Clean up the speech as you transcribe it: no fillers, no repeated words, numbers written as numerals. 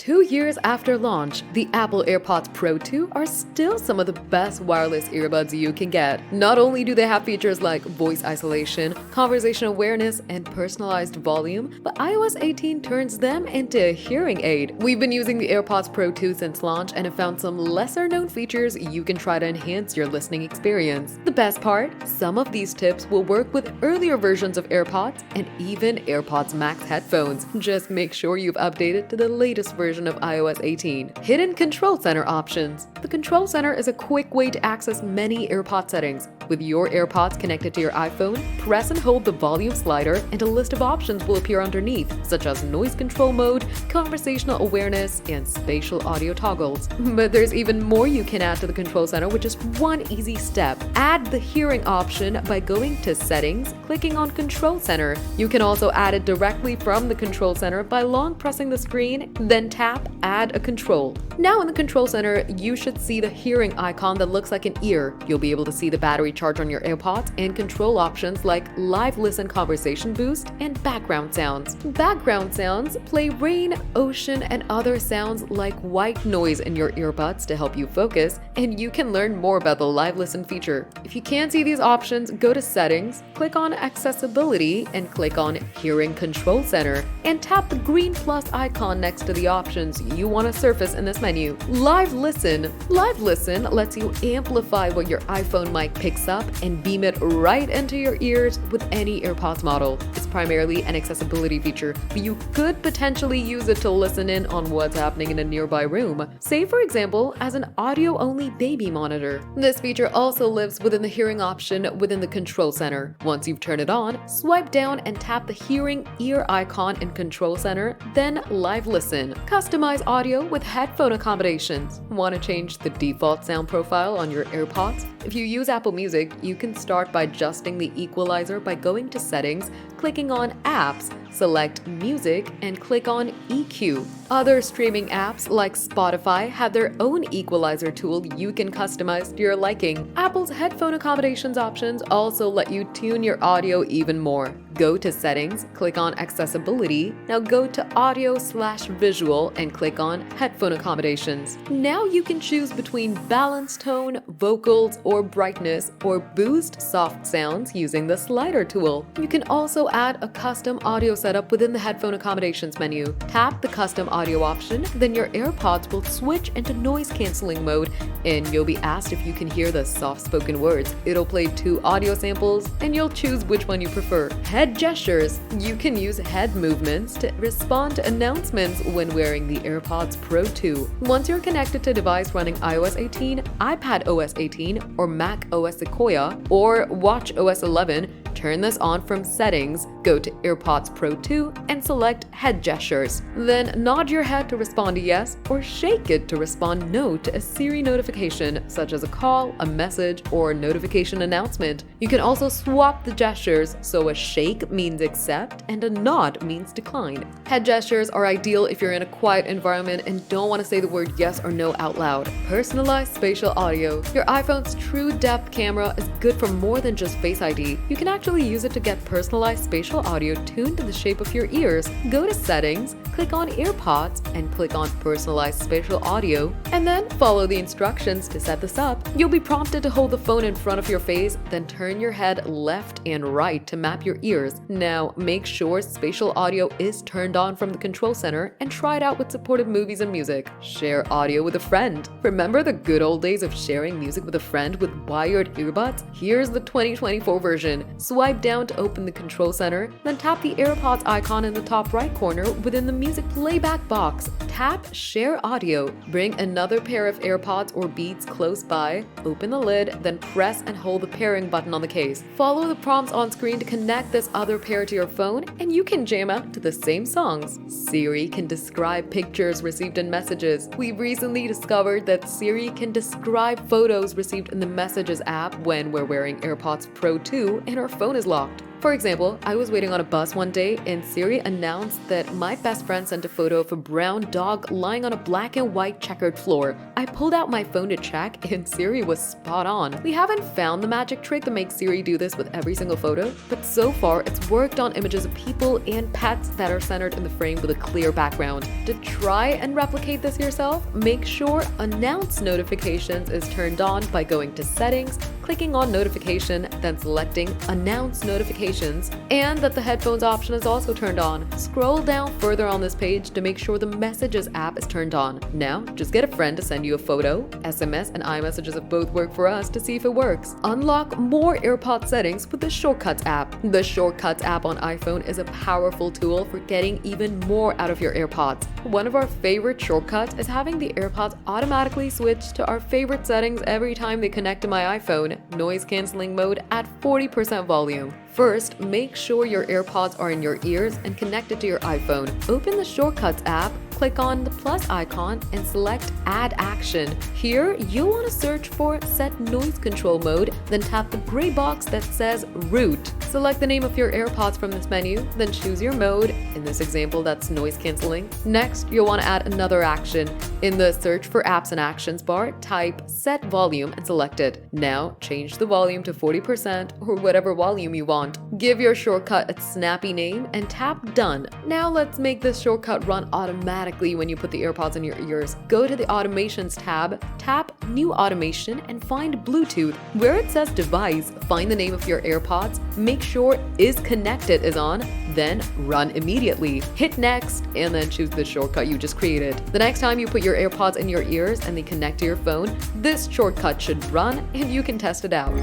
2 years after launch, the Apple AirPods Pro 2 are still some of the best wireless earbuds you can get. Not only do they have features like voice isolation, conversation awareness, and personalized volume, but iOS 18 turns them into a hearing aid. We've been using the AirPods Pro 2 since launch and have found some lesser-known features you can try to enhance your listening experience. The best part? Some of these tips will work with earlier versions of AirPods and even AirPods Max headphones. Just make sure you've updated to the latest version of iOS 18. Hidden Control Center options. The Control Center is a quick way to access many AirPod settings. With your AirPods connected to your iPhone, press and hold the volume slider and a list of options will appear underneath, such as noise control mode, conversational awareness, and spatial audio toggles. But there's even more you can add to the Control Center with just one easy step. Add the hearing option by going to Settings, clicking on Control Center. You can also add it directly from the Control Center by long pressing the screen, then tap Add a Control. Now in the Control Center, you should see the hearing icon that looks like an ear. You'll be able to see the battery charge on your AirPods and control options like Live Listen Conversation Boost and background sounds. Background sounds play rain, ocean, and other sounds like white noise in your earbuds to help you focus, and you can learn more about the Live Listen feature. If you can't see these options, go to Settings, click on Accessibility, and click on Hearing Control Center, and tap the green plus icon next to the options you want to surface in this menu. Live Listen. Live Listen lets you amplify what your iPhone mic picks up and beam it right into your ears with any AirPods model. It's primarily an accessibility feature, but you could potentially use it to listen in on what's happening in a nearby room, say for example as an audio-only baby monitor. This feature also lives within the hearing option within the Control Center. Once you've turned it on, swipe down and tap the hearing ear icon in Control Center, then Live Listen. Customize audio with headphone accommodations. Want to change the default sound profile on your AirPods? If you use Apple Music, you can start by adjusting the equalizer by going to Settings, clicking on Apps, select Music, and click on EQ. Other streaming apps like Spotify have their own equalizer tool you can customize to your liking. Apple's headphone accommodations options also let you tune your audio even more. Go to Settings, click on Accessibility, now go to Audio/Visual and click on Headphone Accommodations. Now you can choose between balance tone, vocals, or brightness, or boost soft sounds using the slider tool. You can also add a custom audio setup within the Headphone Accommodations menu. Tap the Custom Audio option, then your AirPods will switch into noise cancelling mode, and you'll be asked if you can hear the soft-spoken words. It'll play 2 audio samples, and you'll choose which one you prefer. Head gestures. You can use head movements to respond to announcements when wearing the AirPods Pro 2. Once you're connected to a device running iOS 18, iPad OS 18, or Mac OS Sequoia, or Watch OS 11, turn this on from Settings, go to AirPods Pro 2, and select Head Gestures. Then nod your head to respond to yes, or shake it to respond no to a Siri notification, such as a call, a message, or a notification announcement. You can also swap the gestures, so a shake means accept and a nod means decline. Head gestures are ideal if you're in a quiet environment and don't want to say the word yes or no out loud. Personalized spatial audio. Your iPhone's true depth camera is good for more than just Face ID. You can actually use it to get personalized spatial audio tuned to the shape of your ears. Go to Settings, click on AirPods, and click on Personalized Spatial Audio, and then follow the instructions to set this up. You'll be prompted to hold the phone in front of your face, then turn your head left and right to map your ears. Now, make sure spatial audio is turned on from the Control Center and try it out with supported movies and music. Share audio with a friend. Remember the good old days of sharing music with a friend with wired earbuds? Here's the 2024 version. Swipe down to open the Control Center, then tap the AirPods icon in the top right corner within the music playback box. Tap Share Audio. Bring another pair of AirPods or Beats close by, open the lid, then press and hold the pairing button on the case. Follow the prompts on screen to connect this other pair to your phone, and you can jam out to the same songs. Siri can describe pictures received in messages. We've recently discovered that Siri can describe photos received in the Messages app when we're wearing AirPods Pro 2 and our phone is locked. For example, I was waiting on a bus one day and Siri announced that my best friend sent a photo of a brown dog lying on a black and white checkered floor. I pulled out my phone to check and Siri was spot on. We haven't found the magic trick that makes Siri do this with every single photo, but so far it's worked on images of people and pets that are centered in the frame with a clear background. To try and replicate this yourself, make sure Announce Notifications is turned on by going to Settings, clicking on Notification, then selecting Announce Notifications, and that the Headphones option is also turned on. Scroll down further on this page to make sure the Messages app is turned on. Now, just get a friend to send you a photo. SMS and iMessages have both worked for us to see if it works. Unlock more AirPods settings with the Shortcuts app. The Shortcuts app on iPhone is a powerful tool for getting even more out of your AirPods. One of our favorite shortcuts is having the AirPods automatically switch to our favorite settings every time they connect to my iPhone, noise cancelling mode at 40% volume. First, make sure your AirPods are in your ears and connected to your iPhone. Open the Shortcuts app, click on the plus icon and select Add Action. Here, you'll want to search for Set Noise Control Mode, then tap the gray box that says Root. Select the name of your AirPods from this menu, then choose your mode. In this example, that's noise cancelling. Next, you'll want to add another action. In the Search for Apps and Actions bar, type Set Volume and select it. Now, change the volume to 40% or whatever volume you want. Give your shortcut a snappy name and tap Done. Now let's make this shortcut run automatically when you put the AirPods in your ears. Go to the Automations tab, tap New Automation and find Bluetooth. Where it says Device, find the name of your AirPods, make sure Is Connected is on, then Run Immediately. Hit Next and then choose the shortcut you just created. The next time you put your AirPods in your ears and they connect to your phone, this shortcut should run and you can test it out.